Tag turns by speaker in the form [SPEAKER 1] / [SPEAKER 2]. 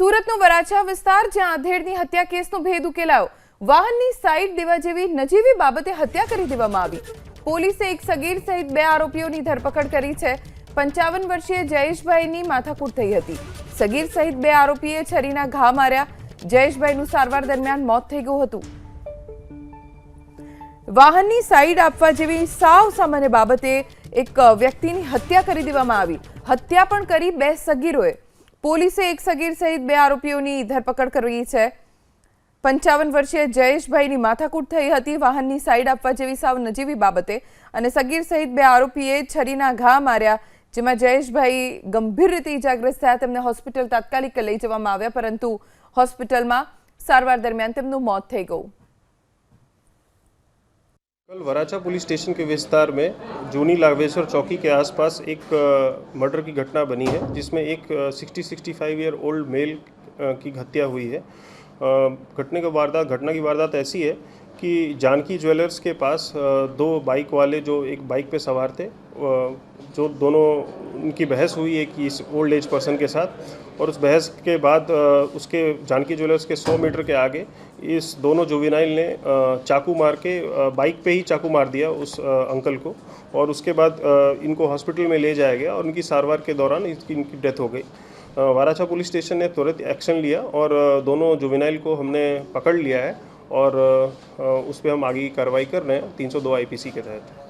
[SPEAKER 1] સુરતનો વરાછા વિસ્તાર જ્યાં આધેડની હત્યા કેસનો ભેદ ઉકેલાયો। વાહનની સાઈડ દેવા જેવી નજીવી બાબતે હત્યા કરી દેવામાં આવી। પોલીસે એક સગીર સહિત 2 આરોપીઓની ધરપકડ કરી છે। 55 વર્ષીય જયેશભાઈની માથાકૂટ થઈ હતી। સગીર સહિત 2 આરોપીએ છરીના ઘા માર્યા। જયેશભાઈનું સારવાર દરમિયાન મોત થઈ ગયું હતું। વાહનની સાઈડ આપવા જેવી સાવ સામાન્ય બાબતે એક વ્યક્તિની હત્યા કરી દેવામાં આવી। હત્યા પણ કરી 2 સગીરોએ। પોલીસે એક સગીર સહિત 2 આરોપીઓની ધરપકડ કરી છે। 55 વર્ષીય જયેશભાઈની માથાકૂટ થઈ હતી વાહનની સાઈડ આપવા જેવી સાવ નજીવી બાબતે અને સગીર સહિત 2 આરોપીએ છરીના ઘા માર્યા, જેમાં જયેશભાઈ ગંભીર રીતે ઇજાગ્રસ્ત થયા। તેમને હોસ્પિટલ તાત્કાલિક લઈ જવામાં આવ્યા, પરંતુ હોસ્પિટલમાં सारवार दरमियान तेमनुं मौत थई गयुं।
[SPEAKER 2] कल वराछा पुलिस स्टेशन के विस्तार में जूनी लावेश्वर चौकी के आसपास एक मर्डर की घटना बनी है, जिसमें एक 60-65 ईयर ओल्ड मेल की हत्या हुई है। घटना की वारदात ऐसी है कि जानकी ज्वेलर्स के पास 2 बाइक वाले जो एक बाइक पे सवार थे, जो दोनों उनकी बहस हुई है कि इस ओल्ड एज पर्सन के साथ, और उस बहस के बाद उसके जानकी ज्वेलर्स के 100 मीटर के आगे इस दोनों जुवेनाइल ने चाकू मार के बाइक पे ही चाकू मार दिया उस अंकल को, और उसके बाद इनको हॉस्पिटल में ले जाया गया और उनकी सारवार के दौरान इनकी डेथ हो गई। वाराछा पुलिस स्टेशन ने तुरंत एक्शन लिया और दोनों जुवेनाइल को हमने पकड़ लिया है और उस पर हम आगे की कार्रवाई कर रहे हैं 302 IPC के तहत।